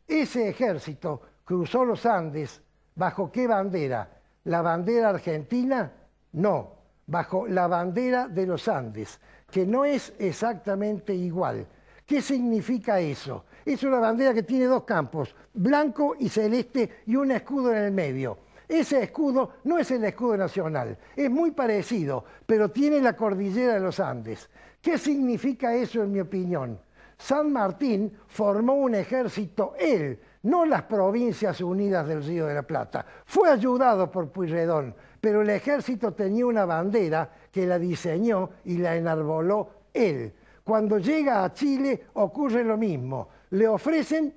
ese ejército cruzó los Andes, ¿bajo qué bandera? ¿La bandera argentina? No, bajo la bandera de los Andes, que no es exactamente igual. ¿Qué significa eso? Es una bandera que tiene dos campos, blanco y celeste, y un escudo en el medio. Ese escudo no es el escudo nacional, es muy parecido, pero tiene la cordillera de los Andes. ¿Qué significa eso en mi opinión? San Martín formó un ejército él, no las Provincias Unidas del Río de la Plata. Fue ayudado por Pueyrredón, pero el ejército tenía una bandera que la diseñó y la enarboló él. Cuando llega a Chile ocurre lo mismo. Le ofrecen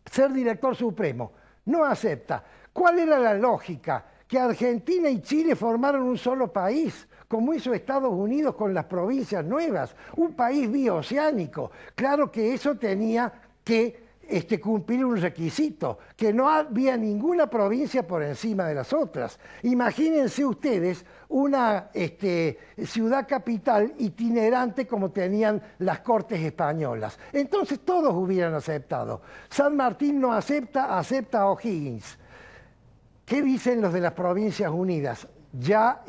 ser director supremo. No acepta. ¿Cuál era la lógica? Que Argentina y Chile formaron un solo país, como hizo Estados Unidos con las provincias nuevas, un país bioceánico. Claro que eso tenía que cumplir un requisito, que no había ninguna provincia por encima de las otras. Imagínense ustedes una ciudad capital itinerante como tenían las Cortes españolas. Entonces todos hubieran aceptado. San Martín no acepta, acepta a O'Higgins. ¿Qué dicen los de las Provincias Unidas? Ya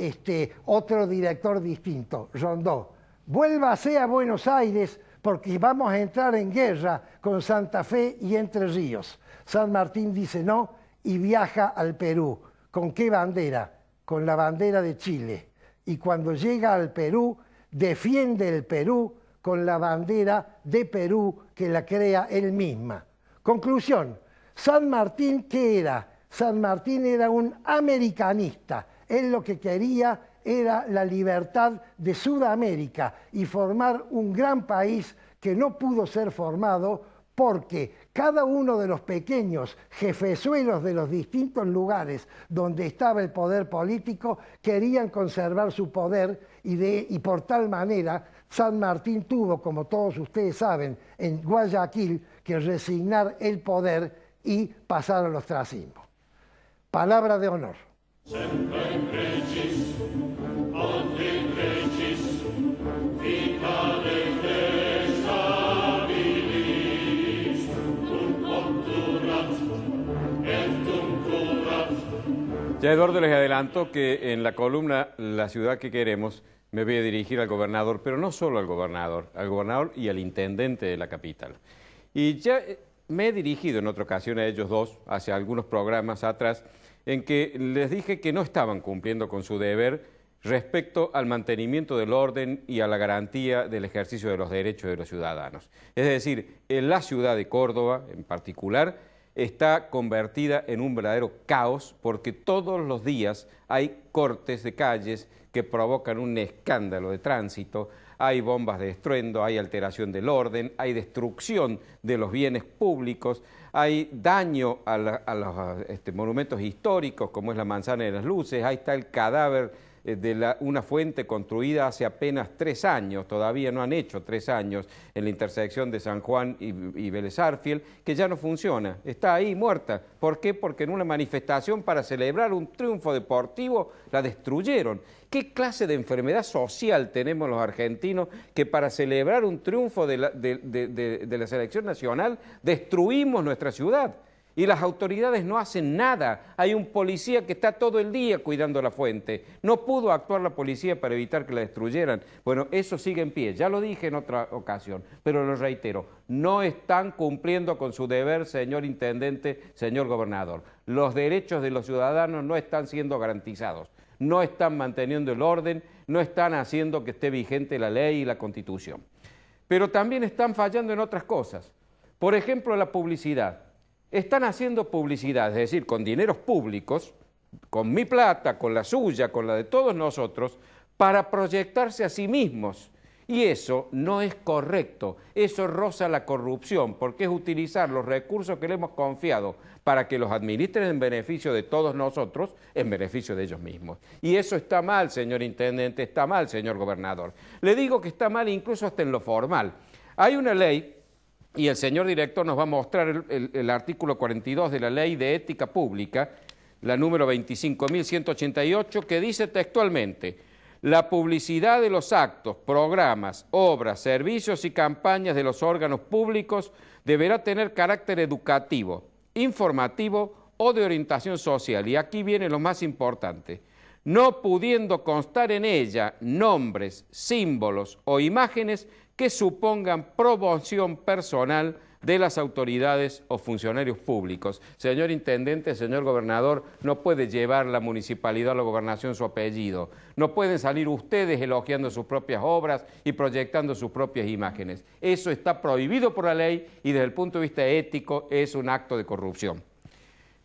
otro director distinto, Rondó. Vuélvase a Buenos Aires porque vamos a entrar en guerra con Santa Fe y Entre Ríos. San Martín dice no y viaja al Perú. ¿Con qué bandera? Con la bandera de Chile. Y cuando llega al Perú, defiende el Perú con la bandera de Perú que la crea él misma. Conclusión, San Martín, ¿qué era? San Martín era un americanista. Él lo que quería era la libertad de Sudamérica y formar un gran país que no pudo ser formado porque cada uno de los pequeños jefezuelos de los distintos lugares donde estaba el poder político querían conservar su poder y por tal manera San Martín tuvo, como todos ustedes saben, en Guayaquil que resignar el poder y pasar al ostracismo. Palabra de honor. Semper Recis, Ante Recis, Vicare te stabilis, cum obturat, et cum curat. Ya Eduardo les adelantó que en la columna La ciudad que queremos me voy a dirigir al gobernador, pero no solo al gobernador y al intendente de la capital. Y ya me he dirigido en otra ocasión a ellos dos, hace algunos programas atrás, en que les dije que no estaban cumpliendo con su deber respecto al mantenimiento del orden y a la garantía del ejercicio de los derechos de los ciudadanos. Es decir, en la ciudad de Córdoba, en particular, está convertida en un verdadero caos porque todos los días hay cortes de calles que provocan un escándalo de tránsito, hay bombas de estruendo, hay alteración del orden, hay destrucción de los bienes públicos, hay daño a los monumentos históricos como es la Manzana de las Luces, ahí está el cadáver de una fuente construida hace apenas 3 años, todavía no han hecho 3 años, en la intersección de San Juan y Vélez Arfiel, que ya no funciona, está ahí muerta. ¿Por qué? Porque en una manifestación para celebrar un triunfo deportivo la destruyeron. ¿Qué clase de enfermedad social tenemos los argentinos que para celebrar un triunfo de la selección nacional destruimos nuestra ciudad? Y las autoridades no hacen nada. Hay un policía que está todo el día cuidando la fuente. No pudo actuar la policía para evitar que la destruyeran. Bueno, eso sigue en pie. Ya lo dije en otra ocasión, pero lo reitero. No están cumpliendo con su deber, señor intendente, señor gobernador. Los derechos de los ciudadanos no están siendo garantizados. No están manteniendo el orden, no están haciendo que esté vigente la ley y la Constitución. Pero también están fallando en otras cosas. Por ejemplo, la publicidad. Están haciendo publicidad, es decir, con dineros públicos, con mi plata, con la suya, con la de todos nosotros, para proyectarse a sí mismos. Y eso no es correcto, eso roza la corrupción, porque es utilizar los recursos que le hemos confiado para que los administren en beneficio de todos nosotros, en beneficio de ellos mismos. Y eso está mal, señor intendente, está mal, señor gobernador. Le digo que está mal incluso hasta en lo formal. Hay una ley, y el señor director nos va a mostrar el artículo 42 de la Ley de Ética Pública, la número 25.188, que dice textualmente: la publicidad de los actos, programas, obras, servicios y campañas de los órganos públicos deberá tener carácter educativo, informativo o de orientación social. Y aquí viene lo más importante: no pudiendo constar en ella nombres, símbolos o imágenes que supongan promoción personal de las autoridades o funcionarios públicos. Señor intendente, señor gobernador, no puede llevar la municipalidad o la gobernación su apellido. No pueden salir ustedes elogiando sus propias obras y proyectando sus propias imágenes. Eso está prohibido por la ley y desde el punto de vista ético es un acto de corrupción.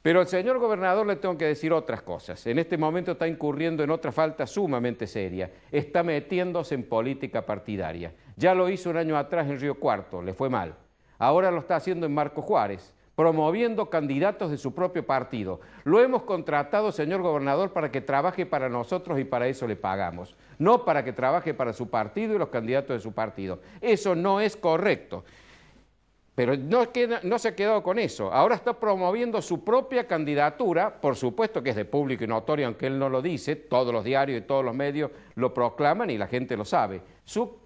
Pero al señor gobernador le tengo que decir otras cosas. En este momento está incurriendo en otra falta sumamente seria. Está metiéndose en política partidaria. Ya lo hizo un año atrás en Río Cuarto, le fue mal. Ahora lo está haciendo en Marcos Juárez, promoviendo candidatos de su propio partido. Lo hemos contratado, señor gobernador, para que trabaje para nosotros y para eso le pagamos. No para que trabaje para su partido y los candidatos de su partido. Eso no es correcto. Pero no se ha quedado con eso. Ahora está promoviendo su propia candidatura, por supuesto que es de público y notorio, aunque él no lo dice, todos los diarios y todos los medios lo proclaman y la gente lo sabe. Su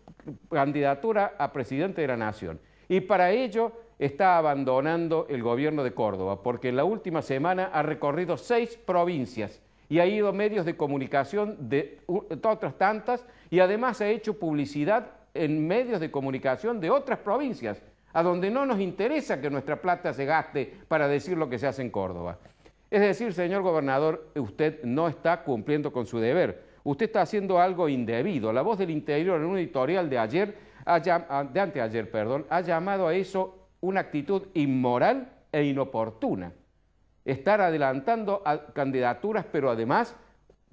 candidatura a presidente de la Nación. Y para ello está abandonando el gobierno de Córdoba, porque en la última semana ha recorrido 6 provincias y ha ido a medios de comunicación de otras tantas y además ha hecho publicidad en medios de comunicación de otras provincias, a donde no nos interesa que nuestra plata se gaste para decir lo que se hace en Córdoba. Es decir, señor gobernador, usted no está cumpliendo con su deber. Usted está haciendo algo indebido. La Voz del Interior, en un editorial de anteayer, ha llamado a eso una actitud inmoral e inoportuna. Estar adelantando a candidaturas, pero además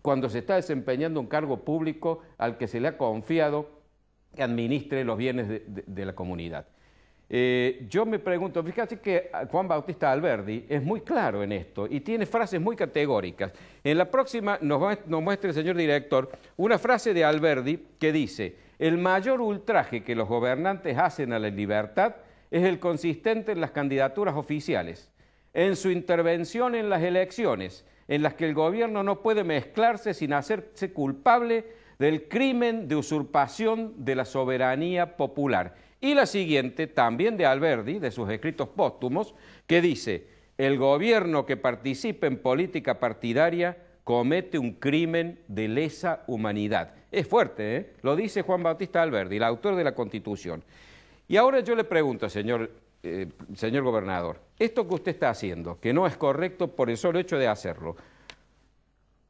cuando se está desempeñando un cargo público al que se le ha confiado que administre los bienes de la comunidad. Yo me pregunto, fíjate que Juan Bautista Alberdi es muy claro en esto y tiene frases muy categóricas. En la próxima nos muestra el señor director una frase de Alberdi que dice: el mayor ultraje que los gobernantes hacen a la libertad es el consistente en las candidaturas oficiales, en su intervención en las elecciones, en las que el gobierno no puede mezclarse sin hacerse culpable del crimen de usurpación de la soberanía popular. Y la siguiente, también de Alberdi, de sus escritos póstumos, que dice: el gobierno que participe en política partidaria comete un crimen de lesa humanidad. Es fuerte, ¿eh? Lo dice Juan Bautista Alberdi, el autor de la Constitución. Y ahora yo le pregunto, señor gobernador, esto que usted está haciendo, que no es correcto por el solo hecho de hacerlo,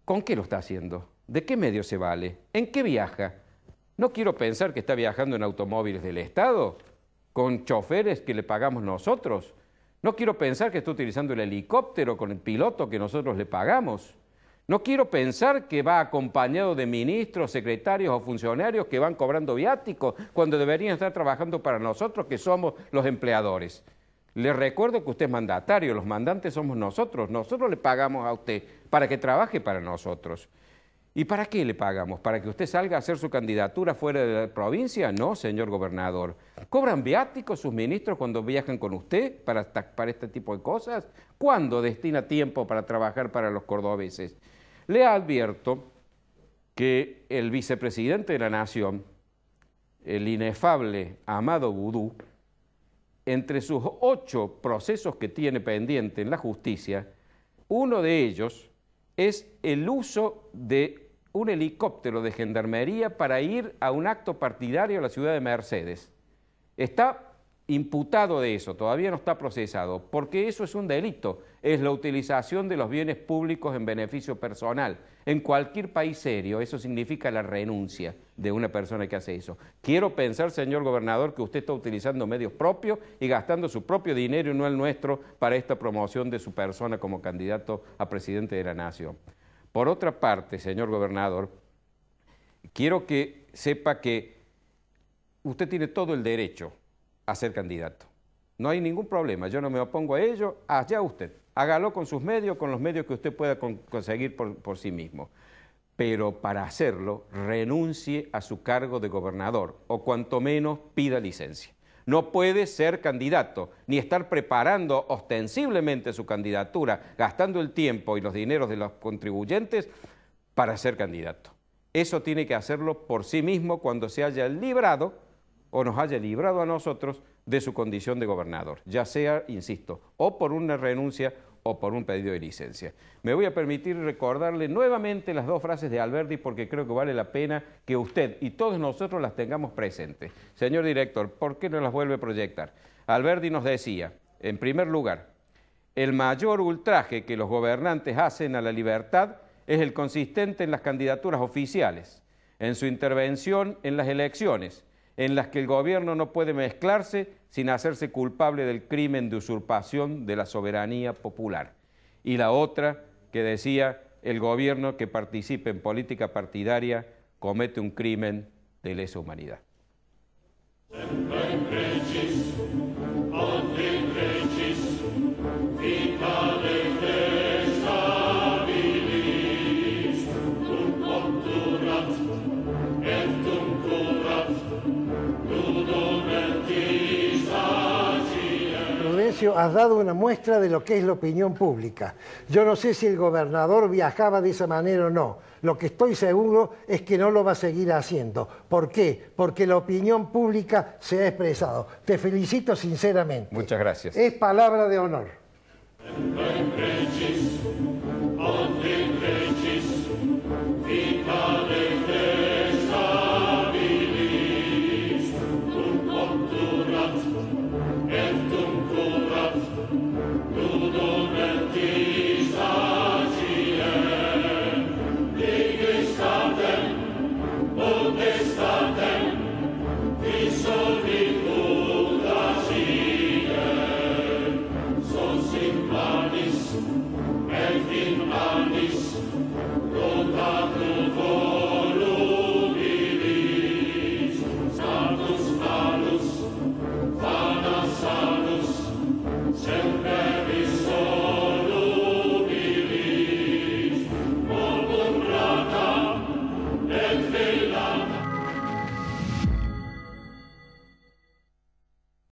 ¿con qué lo está haciendo? ¿De qué medio se vale? ¿En qué viaja? No quiero pensar que está viajando en automóviles del Estado, con choferes que le pagamos nosotros. No quiero pensar que está utilizando el helicóptero con el piloto que nosotros le pagamos. No quiero pensar que va acompañado de ministros, secretarios o funcionarios que van cobrando viáticos cuando deberían estar trabajando para nosotros, que somos los empleadores. Les recuerdo que usted es mandatario, los mandantes somos nosotros. Nosotros le pagamos a usted para que trabaje para nosotros. ¿Y para qué le pagamos? ¿Para que usted salga a hacer su candidatura fuera de la provincia? No, señor gobernador. ¿Cobran viáticos sus ministros cuando viajan con usted para este tipo de cosas? ¿Cuándo destina tiempo para trabajar para los cordobeses? Le advierto que el vicepresidente de la Nación, el inefable Amado Vudú, entre sus 8 procesos que tiene pendiente en la justicia, uno de ellos es el uso de un helicóptero de gendarmería para ir a un acto partidario a la ciudad de Mercedes. Está imputado de eso, todavía no está procesado, porque eso es un delito, es la utilización de los bienes públicos en beneficio personal. En cualquier país serio eso significa la renuncia de una persona que hace eso. Quiero pensar, señor gobernador, que usted está utilizando medios propios y gastando su propio dinero y no el nuestro para esta promoción de su persona como candidato a presidente de la nación. Por otra parte, señor gobernador, quiero que sepa que usted tiene todo el derecho a ser candidato. No hay ningún problema, yo no me opongo a ello, allá usted. Hágalo con sus medios, con los medios que usted pueda conseguir por sí mismo. Pero para hacerlo, renuncie a su cargo de gobernador o cuanto menos pida licencia. No puede ser candidato, ni estar preparando ostensiblemente su candidatura, gastando el tiempo y los dineros de los contribuyentes para ser candidato. Eso tiene que hacerlo por sí mismo cuando se haya librado o nos haya librado a nosotros de su condición de gobernador, ya sea, insisto, o por una renuncia o por un pedido de licencia. Me voy a permitir recordarle nuevamente las dos frases de Alberdi porque creo que vale la pena que usted y todos nosotros las tengamos presentes. Señor director, ¿por qué no las vuelve a proyectar? Alberdi nos decía, en primer lugar, el mayor ultraje que los gobernantes hacen a la libertad es el consistente en las candidaturas oficiales, en su intervención en las elecciones, en las que el gobierno no puede mezclarse sin hacerse culpable del crimen de usurpación de la soberanía popular. Y la otra, que decía, el gobierno que participe en política partidaria comete un crimen de lesa humanidad. Has dado una muestra de lo que es la opinión pública. Yo no sé si el gobernador viajaba de esa manera o no. Lo que estoy seguro es que no lo va a seguir haciendo. ¿Por qué? Porque la opinión pública se ha expresado. Te felicito sinceramente. Muchas gracias. Es palabra de honor.